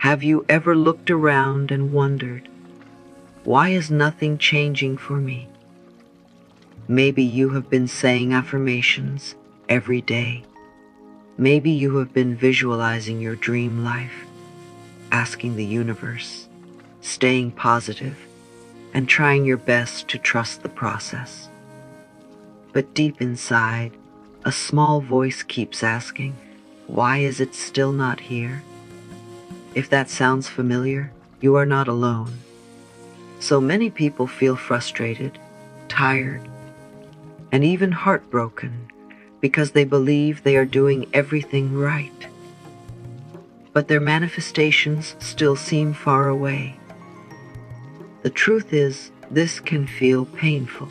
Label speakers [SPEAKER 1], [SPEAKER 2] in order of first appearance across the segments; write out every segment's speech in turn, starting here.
[SPEAKER 1] Have you ever looked around and wondered, why is nothing changing for me? Maybe you have been saying affirmations every day. Maybe you have been visualizing your dream life, asking the universe, staying positive, and trying your best to trust the process. But deep inside, a small voice keeps asking, why is it still not here? If that sounds familiar, you are not alone. So many people feel frustrated, tired, and even heartbroken because they believe they are doing everything right. But their manifestations still seem far away. The truth is, this can feel painful.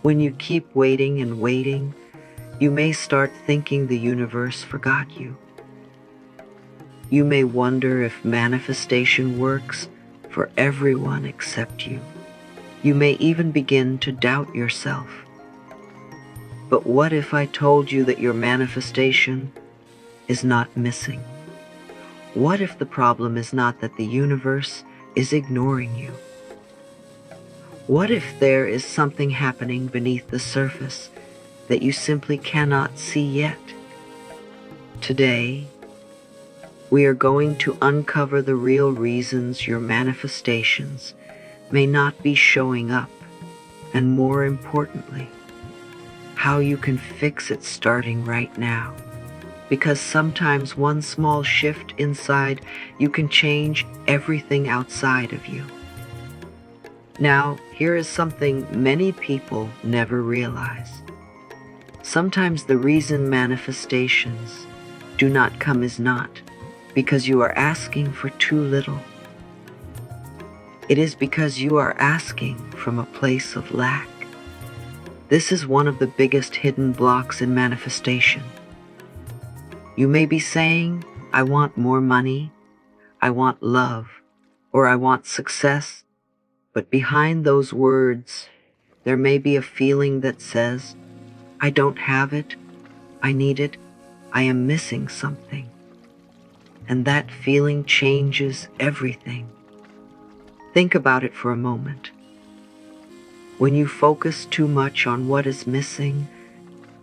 [SPEAKER 1] When you keep waiting and waiting, you may start thinking the universe forgot you. You may wonder if manifestation works for everyone except you. You may even begin to doubt yourself. But what if I told you that your manifestation is not missing? What if the problem is not that the universe is ignoring you? What if there is something happening beneath the surface that you simply cannot see yet? Today, we are going to uncover the real reasons your manifestations may not be showing up, and more importantly, how you can fix it starting right now. Because sometimes one small shift inside you can change everything outside of you. Now, here is something many people never realize. Sometimes the reason manifestations do not come is not because you are asking for too little. It is because you are asking from a place of lack. This is one of the biggest hidden blocks in manifestation. You may be saying, I want more money, I want love, or I want success, but behind those words, there may be a feeling that says, I don't have it, I need it, I am missing something. And that feeling changes everything. Think about it for a moment. When you focus too much on what is missing,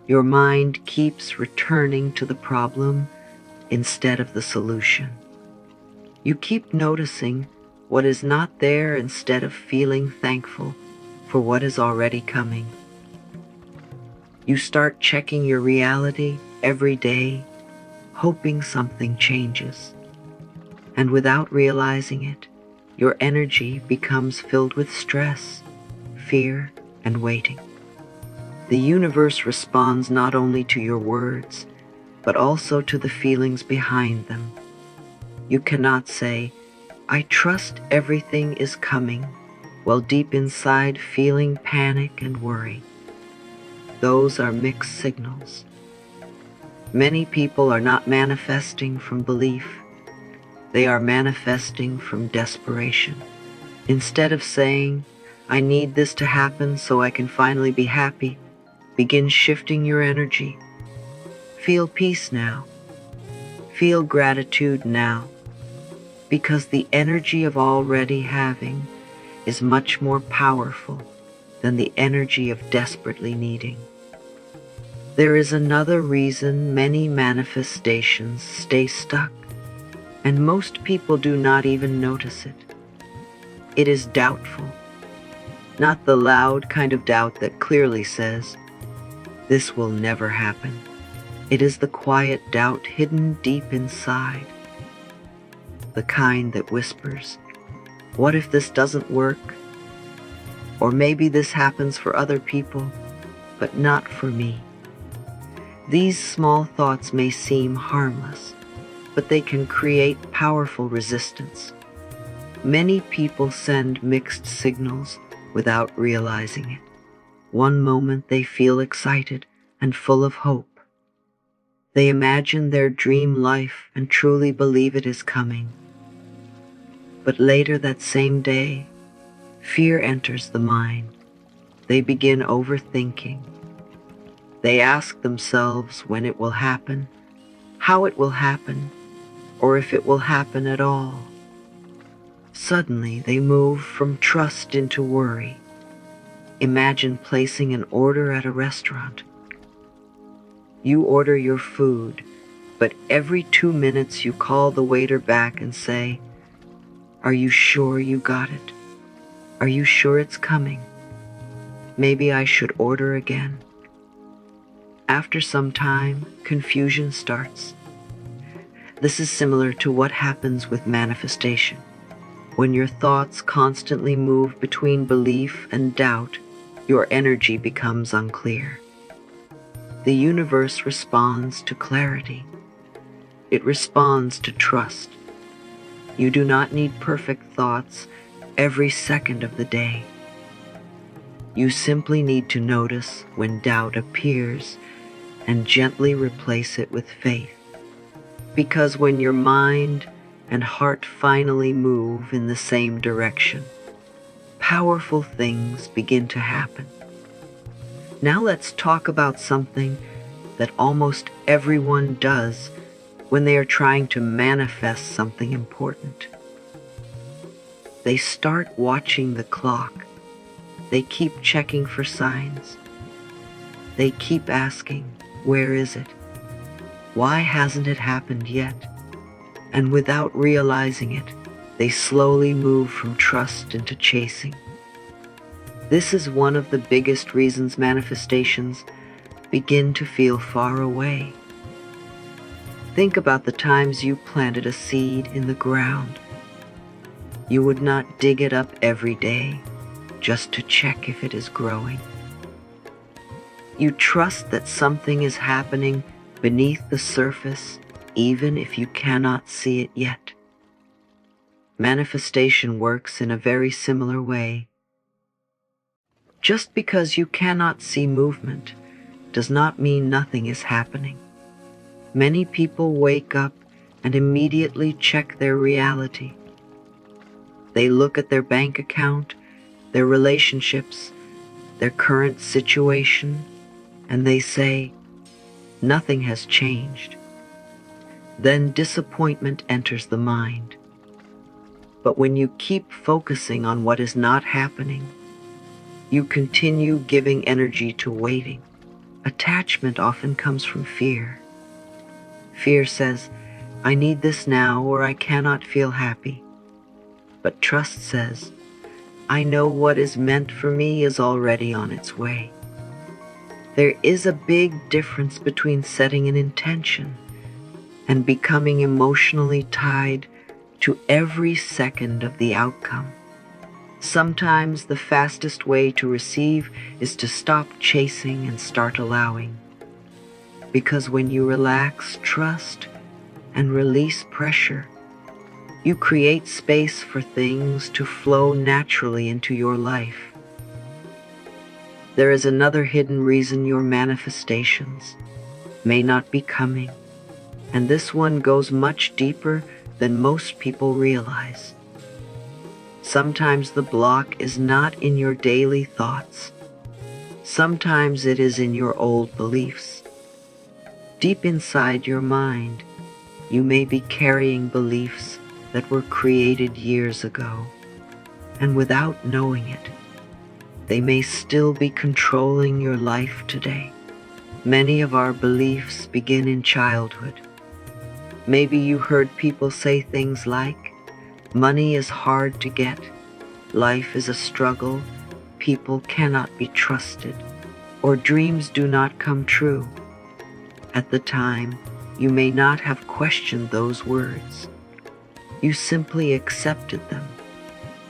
[SPEAKER 1] your mind keeps returning to the problem instead of the solution. You keep noticing what is not there instead of feeling thankful for what is already coming. You start checking your reality every day, hoping something changes. And without realizing it, your energy becomes filled with stress, fear, and waiting. The universe responds not only to your words, but also to the feelings behind them. You cannot say, I trust everything is coming, while deep inside feeling panic and worry. Those are mixed signals. Many people are not manifesting from belief. They are manifesting from desperation. Instead of saying, I need this to happen so I can finally be happy, begin shifting your energy. Feel peace now. Feel gratitude now. Because the energy of already having is much more powerful than the energy of desperately needing. There is another reason many manifestations stay stuck, and most people do not even notice it. It is doubtful. Not the loud kind of doubt that clearly says, this will never happen. It is the quiet doubt hidden deep inside. The kind that whispers, what if this doesn't work? Or maybe this happens for other people, but not for me. These small thoughts may seem harmless, but they can create powerful resistance. Many people send mixed signals without realizing it. One moment they feel excited and full of hope. They imagine their dream life and truly believe it is coming. But later that same day, fear enters the mind. They begin overthinking. They ask themselves when it will happen, how it will happen, or if it will happen at all. Suddenly, they move from trust into worry. Imagine placing an order at a restaurant. You order your food, but every 2 minutes you call the waiter back and say, "Are you sure you got it? Are you sure it's coming? Maybe I should order again." After some time, confusion starts. This is similar to what happens with manifestation. When your thoughts constantly move between belief and doubt, your energy becomes unclear. The universe responds to clarity. It responds to trust. You do not need perfect thoughts every second of the day. You simply need to notice when doubt appears and gently replace it with faith. Because when your mind and heart finally move in the same direction, powerful things begin to happen. Now let's talk about something that almost everyone does when they are trying to manifest something important. They start watching the clock. They keep checking for signs. They keep asking, "Where is it? Why hasn't it happened yet?" And without realizing it, they slowly move from trust into chasing. This is one of the biggest reasons manifestations begin to feel far away. Think about the times you planted a seed in the ground. You would not dig it up every day just to check if it is growing. You trust that something is happening beneath the surface, even if you cannot see it yet. Manifestation works in a very similar way. Just because you cannot see movement does not mean nothing is happening. Many people wake up and immediately check their reality. They look at their bank account, their relationships, their current situation, and they say, "Nothing has changed." Then disappointment enters the mind. But when you keep focusing on what is not happening, you continue giving energy to waiting. Attachment often comes from fear. Fear says, "I need this now or I cannot feel happy." But trust says, "I know what is meant for me is already on its way." There is a big difference between setting an intention and becoming emotionally tied to every second of the outcome. Sometimes the fastest way to receive is to stop chasing and start allowing. Because when you relax, trust, and release pressure, you create space for things to flow naturally into your life. There is another hidden reason your manifestations may not be coming, and this one goes much deeper than most people realize. Sometimes the block is not in your daily thoughts. Sometimes it is in your old beliefs. Deep inside your mind, you may be carrying beliefs that were created years ago, and without knowing it, they may still be controlling your life today. Many of our beliefs begin in childhood. Maybe you heard people say things like, "Money is hard to get. Life is a struggle. People cannot be trusted," or "Dreams do not come true." At the time, you may not have questioned those words. You simply accepted them.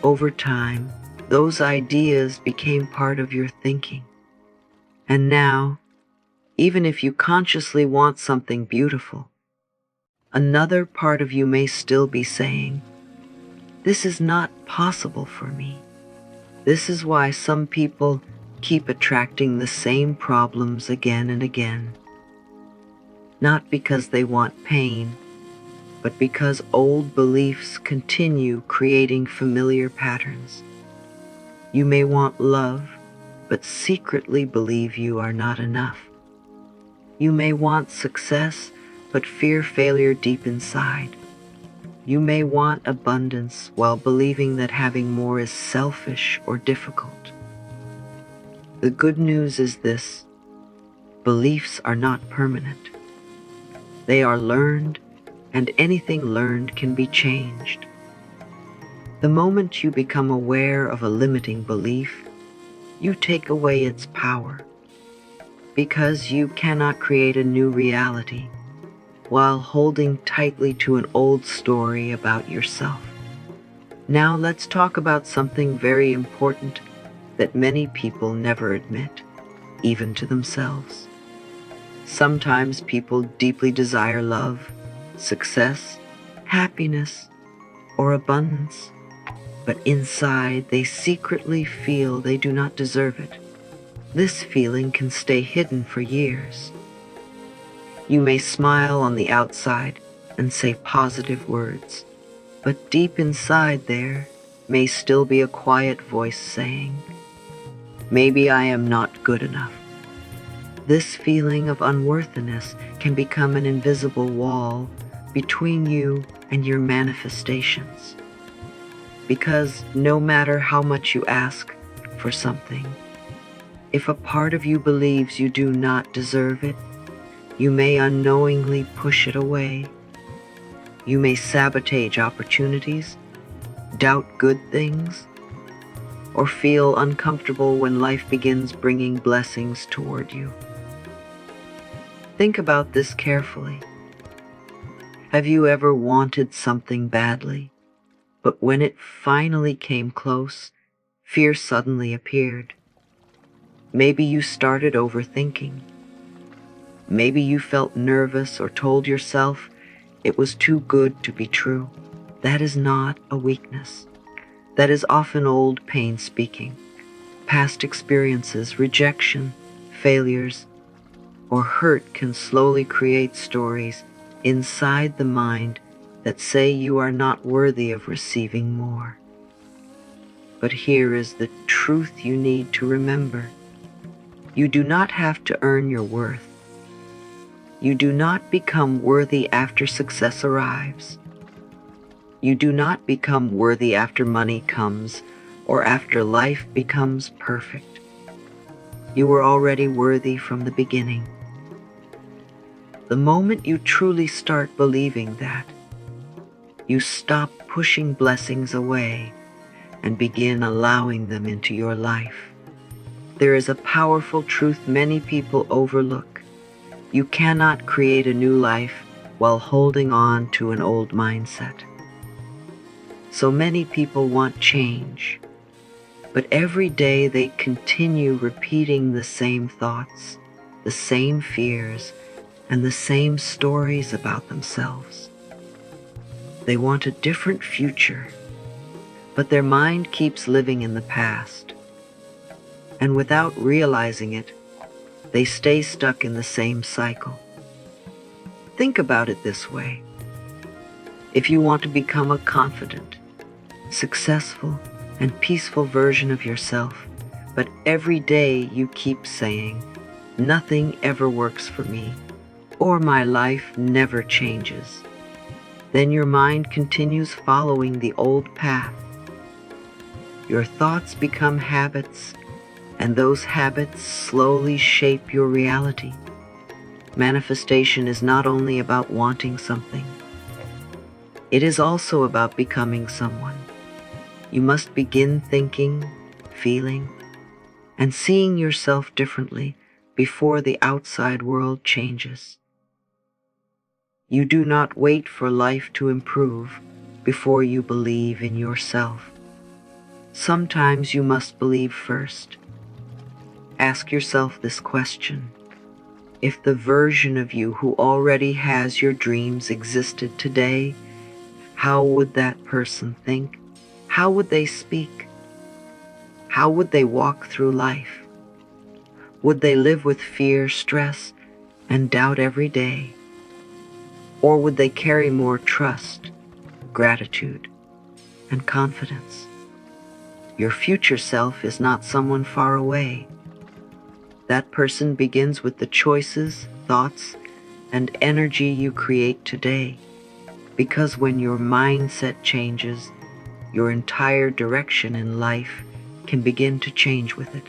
[SPEAKER 1] Over time, those ideas became part of your thinking. And now, even if you consciously want something beautiful, another part of you may still be saying, "This is not possible for me." This is why some people keep attracting the same problems again and again. Not because they want pain, but because old beliefs continue creating familiar patterns. You may want love, but secretly believe you are not enough. You may want success, but fear failure deep inside. You may want abundance while believing that having more is selfish or difficult. The good news is this: beliefs are not permanent. They are learned, and anything learned can be changed. The moment you become aware of a limiting belief, you take away its power, because you cannot create a new reality while holding tightly to an old story about yourself. Now let's talk about something very important that many people never admit, even to themselves. Sometimes people deeply desire love, success, happiness, or abundance, but inside they secretly feel they do not deserve it. This feeling can stay hidden for years. You may smile on the outside and say positive words, but deep inside there may still be a quiet voice saying, "Maybe I am not good enough." This feeling of unworthiness can become an invisible wall between you and your manifestations. Because no matter how much you ask for something, if a part of you believes you do not deserve it, you may unknowingly push it away. You may sabotage opportunities, doubt good things, or feel uncomfortable when life begins bringing blessings toward you. Think about this carefully. Have you ever wanted something badly, but when it finally came close, fear suddenly appeared? Maybe you started overthinking. Maybe you felt nervous or told yourself it was too good to be true. That is not a weakness. That is often old pain speaking. Past experiences, rejection, failures, or hurt can slowly create stories inside the mind that say you are not worthy of receiving more. But here is the truth you need to remember. You do not have to earn your worth. You do not become worthy after success arrives. You do not become worthy after money comes or after life becomes perfect. You were already worthy from the beginning. The moment you truly start believing that, you stop pushing blessings away and begin allowing them into your life. There is a powerful truth many people overlook. You cannot create a new life while holding on to an old mindset. So many people want change, but every day they continue repeating the same thoughts, the same fears, and the same stories about themselves. They want a different future, but their mind keeps living in the past. And without realizing it, they stay stuck in the same cycle. Think about it this way. If you want to become a confident, successful, and peaceful version of yourself, but every day you keep saying, "Nothing ever works for me," or "My life never changes," then your mind continues following the old path. Your thoughts become habits, and those habits slowly shape your reality. Manifestation is not only about wanting something. It is also about becoming someone. You must begin thinking, feeling, and seeing yourself differently before the outside world changes. You do not wait for life to improve before you believe in yourself. Sometimes you must believe first. Ask yourself this question: if the version of you who already has your dreams existed today, how would that person think? How would they speak? How would they walk through life? Would they live with fear, stress, and doubt every day? Or would they carry more trust, gratitude, and confidence? Your future self is not someone far away. That person begins with the choices, thoughts, and energy you create today. because when your mindset changes, your entire direction in life can begin to change with it.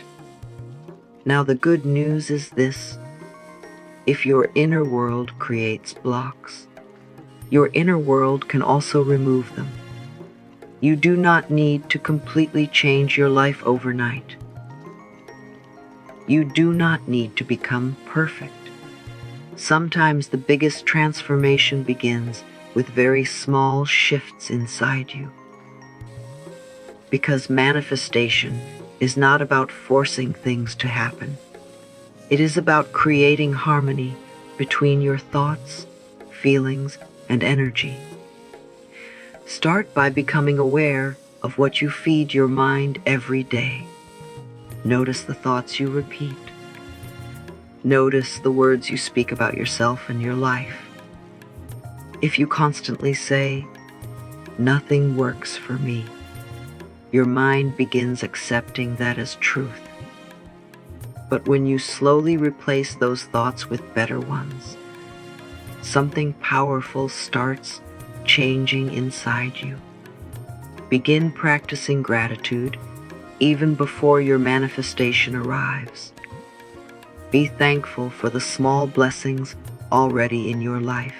[SPEAKER 1] Now, the good news is this: if your inner world creates blocks, your inner world can also remove them. You do not need to completely change your life overnight. You do not need to become perfect. Sometimes the biggest transformation begins with very small shifts inside you. Because manifestation is not about forcing things to happen. It is about creating harmony between your thoughts, feelings, and energy. Start by becoming aware of what you feed your mind every day. Notice the thoughts you repeat. Notice the words you speak about yourself and your life. If you constantly say, "Nothing works for me," your mind begins accepting that as truth. But when you slowly replace those thoughts with better ones, something powerful starts changing inside you. Begin practicing gratitude even before your manifestation arrives. Be thankful for the small blessings already in your life.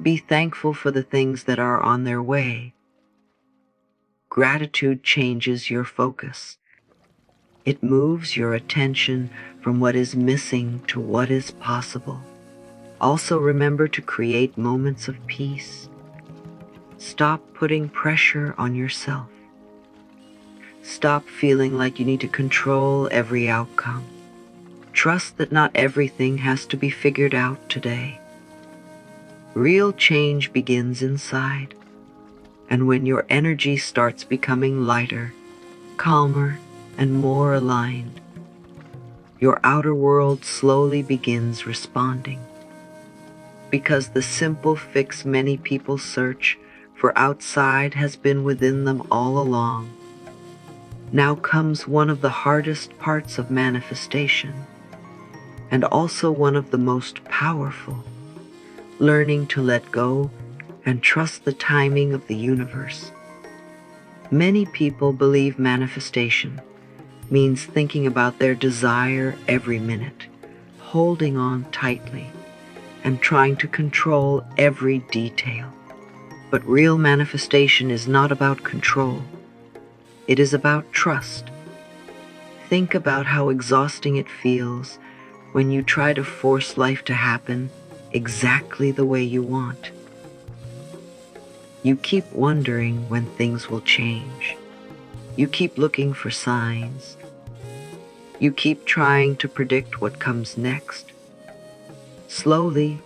[SPEAKER 1] Be thankful for the things that are on their way. Gratitude changes your focus. It moves your attention from what is missing to what is possible. Also, remember to create moments of peace. Stop putting pressure on yourself. Stop feeling like you need to control every outcome. Trust that not everything has to be figured out today. Real change begins inside, and when your energy starts becoming lighter, calmer, and more aligned, your outer world slowly begins responding. Because the simple fix many people search for outside has been within them all along. Now comes one of the hardest parts of manifestation, and also one of the most powerful: learning to let go and trust the timing of the universe. Many people believe manifestation means thinking about their desire every minute, holding on tightly, and trying to control every detail. But real manifestation is not about control. It is about trust. Think about how exhausting it feels when you try to force life to happen exactly the way you want. You keep wondering when things will change. You keep looking for signs. You keep trying to predict what comes next. Slowly,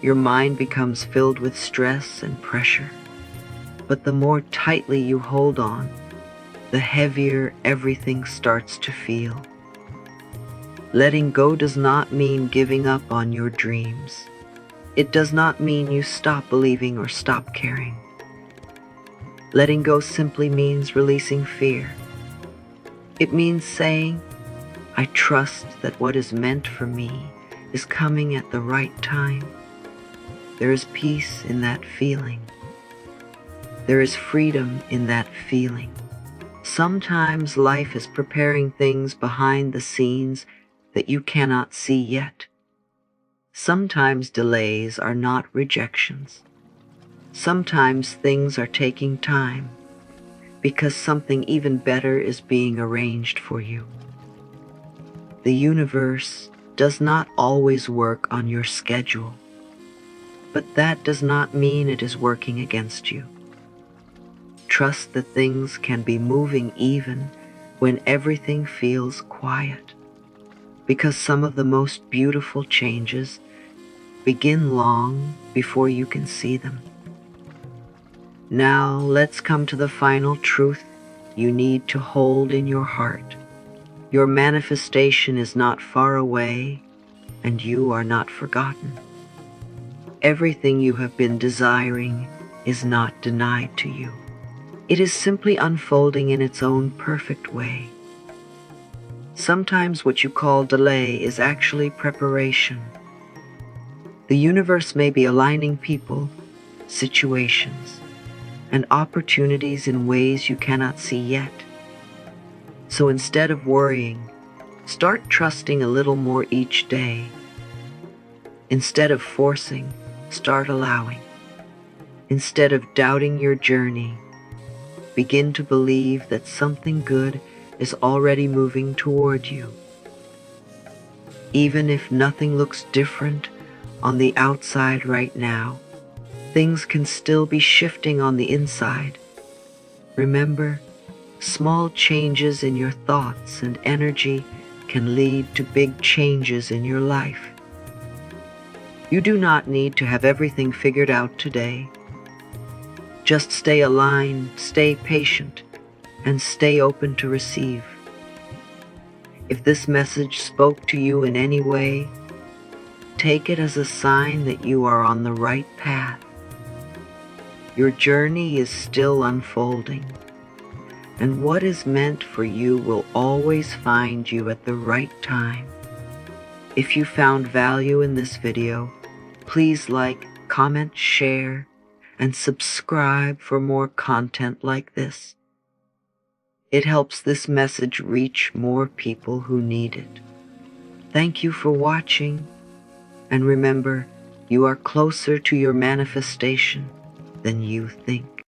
[SPEAKER 1] your mind becomes filled with stress and pressure. But the more tightly you hold on, the heavier everything starts to feel. Letting go does not mean giving up on your dreams. It does not mean you stop believing or stop caring. Letting go simply means releasing fear. It means saying, "I trust that what is meant for me is coming at the right time." There is peace in that feeling. There is freedom in that feeling. Sometimes life is preparing things behind the scenes that you cannot see yet. Sometimes delays are not rejections. Sometimes things are taking time because something even better is being arranged for you. The universe does not always work on your schedule, but that does not mean it is working against you. Trust that things can be moving even when everything feels quiet, because some of the most beautiful changes begin long before you can see them. Now let's come to the final truth you need to hold in your heart. Your manifestation is not far away, and you are not forgotten. Everything you have been desiring is not denied to you. It is simply unfolding in its own perfect way. Sometimes what you call delay is actually preparation. The universe may be aligning people, situations, and opportunities in ways you cannot see yet. So instead of worrying, start trusting a little more each day. Instead of forcing, start allowing. Instead of doubting your journey, begin to believe that something good is already moving toward you. Even if nothing looks different on the outside right now, things can still be shifting on the inside. Remember, small changes in your thoughts and energy can lead to big changes in your life. You do not need to have everything figured out today. Just stay aligned, stay patient, and stay open to receive. If this message spoke to you in any way, take it as a sign that you are on the right path. Your journey is still unfolding, and what is meant for you will always find you at the right time. If you found value in this video, please like, comment, share, and subscribe for more content like this. It helps this message reach more people who need it. Thank you for watching, and remember, you are closer to your manifestation than you think.